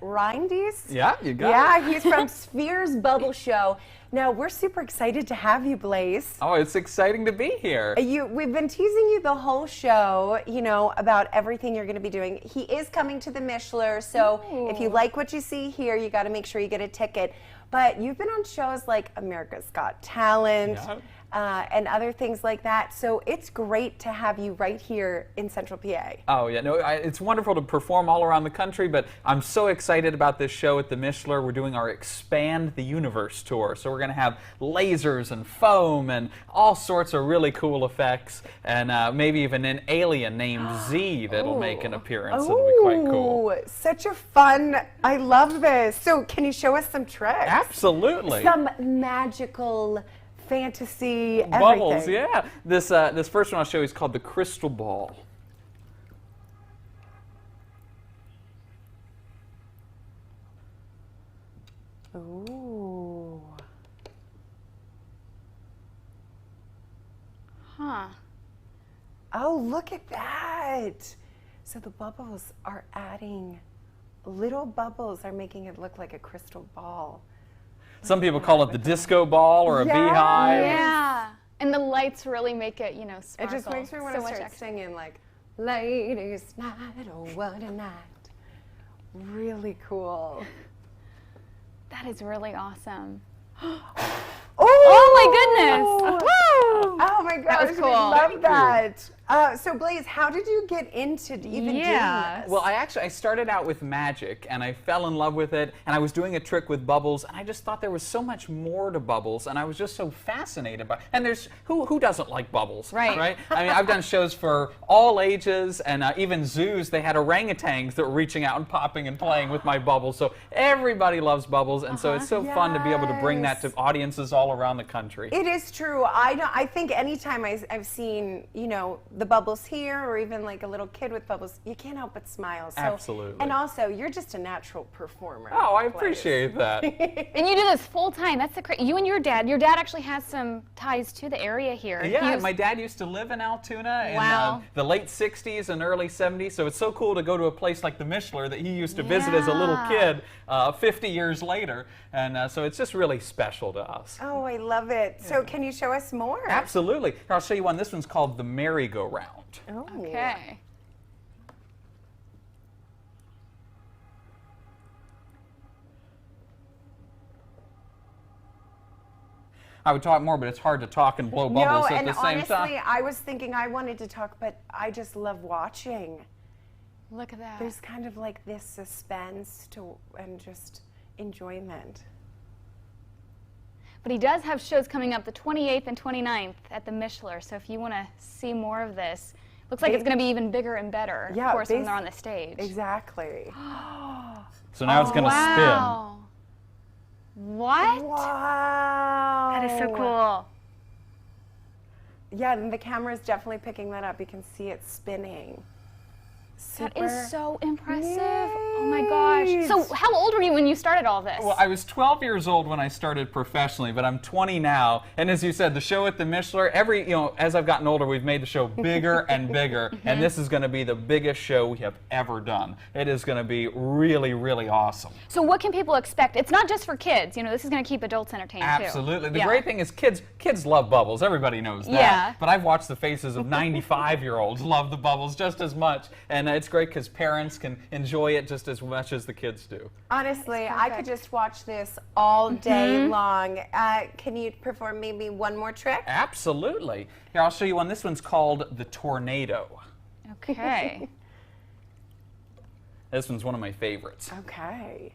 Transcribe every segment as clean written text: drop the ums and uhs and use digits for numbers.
Reinders. Yeah, you got it. Yeah, he's from Sphere's Bubble Show. Now, we're super excited to have you, Blaze. Oh, it's exciting to be here. We've been teasing you the whole show, you know, about everything you're going to be doing. He is coming to the Mishler, so if you like what you see here, you got to make sure you get a ticket. But you've been on shows like America's Got Talent. Yeah. And other things like that. So it's great to have you right here in Central PA. Oh, yeah. No, it's wonderful to perform all around the country, but I'm so excited about this show at the Mishler. We're doing our Expand the Universe tour. So we're going to have lasers and foam and all sorts of really cool effects, and maybe even an alien named Z that'll make an appearance. It'll be quite cool. Such a fun, I love this. So can you show us some tricks? Absolutely. Some magical fantasy, bubbles, everything. yeah. This first one I'll show you is called the crystal ball. Ooh. Huh. Oh, look at that. So the bubbles are adding, little bubbles are making it look like a crystal ball. Some people call it the disco ball or a beehive. Yeah. And the lights really make it, you know, sparkle. It just makes me want to start singing like, ladies' night, oh what a night. Really cool. That is really awesome. Oh my goodness. Woo! Oh my gosh, That was cool. I love that. So Blaze, how did you get into even doing this? Well, I started out with magic, and I fell in love with it, and I was doing a trick with bubbles, and I just thought there was so much more to bubbles, and I was just so fascinated by it. And there's, who doesn't like bubbles, right? I mean, I've done shows for all ages, and even zoos, they had orangutans that were reaching out and popping and playing with my bubbles, so everybody loves bubbles, and so it's so fun to be able to bring that to audiences all around the country. It is true. I think anytime I've seen, you know, the bubbles here, or even like a little kid with bubbles, you can't help but smile. So, absolutely. And also, you're just a natural performer. Oh, I appreciate that. And you do this full time. That's the crazy. You and your dad actually has some ties to the area here. Yeah, my dad used to live in Altoona in the late 60s and early 70s, so it's so cool to go to a place like the Mishler that he used to visit as a little kid 50 years later, and so it's just really special to us. Oh, I love it. So can you show us more? Absolutely. Here, I'll show you one. This one's called the merry-go-round. Oh. Okay. I would talk more, but it's hard to talk and blow bubbles at the same time. No, and honestly, I was thinking I wanted to talk, but I just love watching. Look at that. There's kind of like this suspense and just enjoyment. But he does have shows coming up the 28th and 29th at the Mishler, so if you want to see more of this, looks like it's going to be even bigger and better, of course, when they're on the stage. Exactly. So now it's going to spin. What? Wow. That is so cool. Yeah, and the camera is definitely picking that up. You can see it spinning. That is so impressive. Oh my gosh. So how old were you when you started all this? Well, I was 12 years old when I started professionally, but I'm 20 now. And as you said, the show at the Mishler, as I've gotten older, we've made the show bigger and bigger. And this is going to be the biggest show we have ever done. It is going to be really, really awesome. So what can people expect? It's not just for kids. You know, this is going to keep adults entertained too. Absolutely. The great thing is kids love bubbles. Everybody knows that. Yeah. But I've watched the faces of 95-year-olds love the bubbles just as much. And it's great because parents can enjoy it just as much as the kids do. Honestly, I could just watch this all day long. Can you perform maybe one more trick? Absolutely. Here, I'll show you one. This one's called the tornado. Okay. This one's one of my favorites. Okay.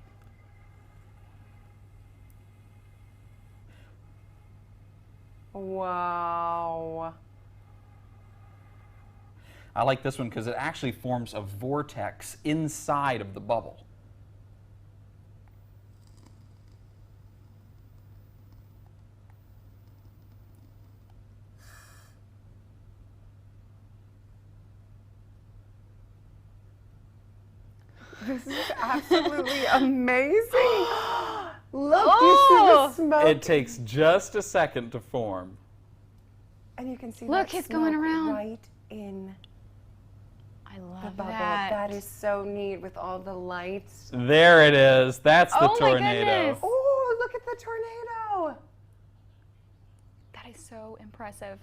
Wow. I like this one because it actually forms a vortex inside of the bubble. This is absolutely amazing. Look, do you see the smoke? It takes just a second to form. And you can see Look, that it's going smoke around. right in I love the bubble. that. that. That is so neat with all the lights. There it is. That's the tornado. My goodness. Oh, look at the tornado. That is so impressive.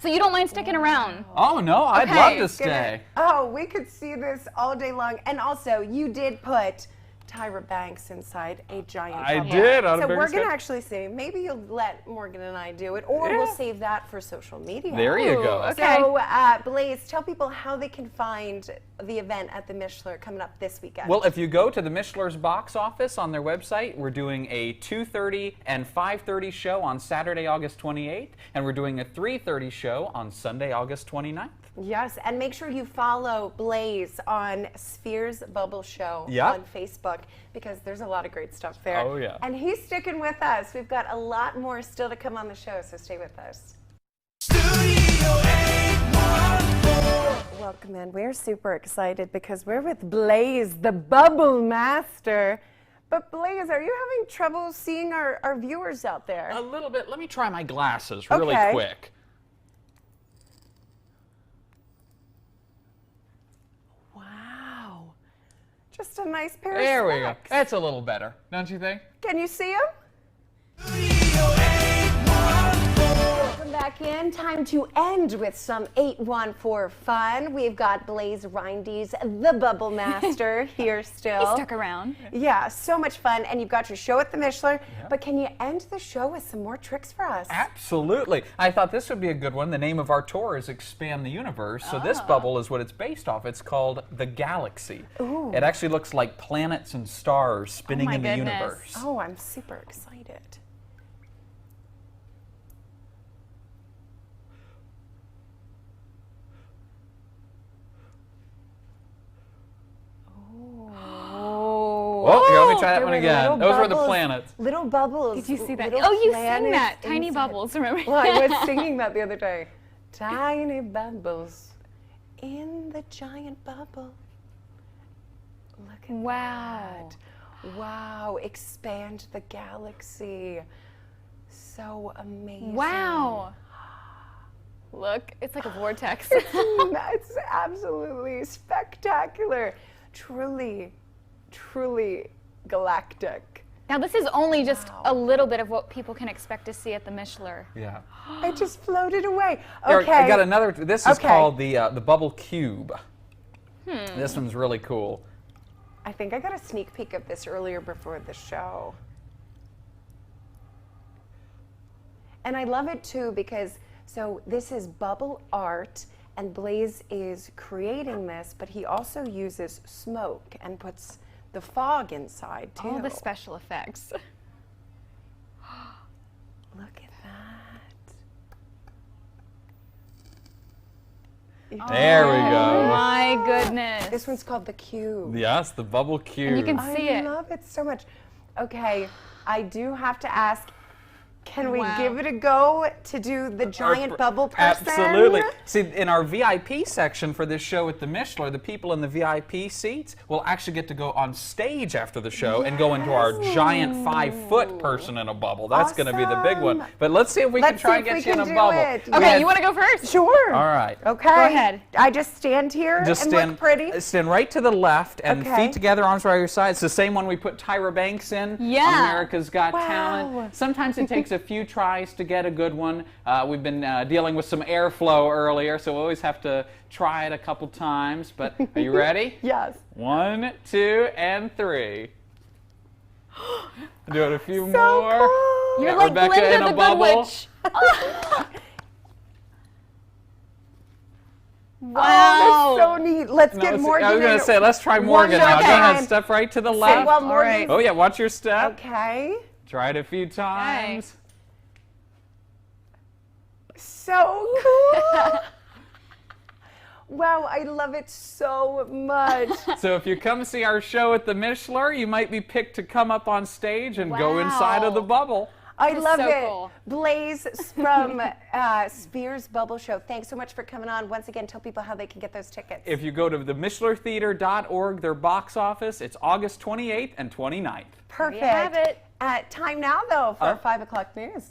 So you don't mind sticking around? Oh, no, I'd love to stay. Oh, we could see this all day long. And also, you did put Tyra Banks inside a giant bubble. I did. So we're going to actually see, maybe you'll let Morgan and I do it, or we'll save that for social media. There you go. Okay. So, Blaze, tell people how they can find the event at the Mishler coming up this weekend. Well, if you go to the Mishler's box office on their website, we're doing a 2:30 and 5:30 show on Saturday, August 28th, and we're doing a 3:30 show on Sunday, August 29th. Yes, and make sure you follow Blaze on Sphere's Bubble Show on Facebook, because there's a lot of great stuff there. Oh, yeah. And he's sticking with us. We've got a lot more still to come on the show, so stay with us. Welcome in. We're super excited because we're with Blaze, the Bubble Master. But Blaze, are you having trouble seeing our viewers out there? A little bit. Let me try my glasses really quick. Just a nice pair of There we go. specs. That's a little better, don't you think? Can you see him? Welcome back in. Time to end with some 814 fun. We've got Blaze Rindy's the Bubble Master here still. He stuck around. Yeah, so much fun. And you've got your show at the Mishler. But can you end the show with some more tricks for us? Absolutely. I thought this would be a good one. The name of our tour is Expand the Universe. So this bubble is what it's based off. It's called the Galaxy. Ooh. It actually looks like planets and stars spinning in the universe. Oh, I'm super excited. Oh, here, let me try that one again. Those were the planets. Little bubbles. Did you see that? Little Oh, you sang that. planets Tiny inside. bubbles, remember? Well, I was singing that the other day. Tiny bubbles in the giant bubble. Look at that. Wow. Expand the galaxy. So amazing. Wow. Look, it's like a vortex. It's absolutely spectacular. Truly, truly galactic. Now, this is only just a little bit of what people can expect to see at the Mishler. Yeah. I just floated away. Here, Okay. I got another. This is called the Bubble Cube. This one's really cool. I think I got a sneak peek of this earlier before the show. And I love it too because, so this is bubble art and Blaze is creating this, but he also uses smoke and puts the fog inside too. All the special effects. Look at that. There we go. My goodness. This one's called the cube. Yes, the Bubble Cube. And you can see I it. love it so much. Okay, I do have to ask, can we give it a go to do the giant bubble person? Absolutely. See, in our VIP section for this show at the Mishler, the people in the VIP seats will actually get to go on stage after the show and go into our giant 5-foot person in a bubble. That's going to be the big one. But let's see if we can try and get you in a bubble. Okay, you want to go first? Sure. All right. Okay. Go ahead. I just stand here and look pretty. Stand right to the left and feet together, arms by your side. It's the same one we put Tyra Banks in on America's Got Talent. Sometimes it takes a few tries to get a good one. We've been dealing with some airflow earlier, so we always have to try it a couple times. But are you ready? Yes. 1, 2, and 3. Do it a few So more. cool. You're Got like Rebecca Glinda in a the Good bubble. Witch. Oh, Wow. that's so neat. Let's get Morgan. I was going to say, let's try One Morgan more now. Go time. ahead, step right to the Say left. while Morgan's- Oh yeah, watch your step. Okay. Try it a few times. So cool. Wow, I love it so much. So if you come see our show at the Mishler, you might be picked to come up on stage and go inside of the bubble. I That's love so it. cool. Blaze from Sphere's Bubble Show. Thanks so much for coming on. Once again, tell people how they can get those tickets. If you go to the MishlerTheatre.org, their box office, it's August 28th and 29th. Perfect. There you have it. Time now, though, for 5 o'clock news.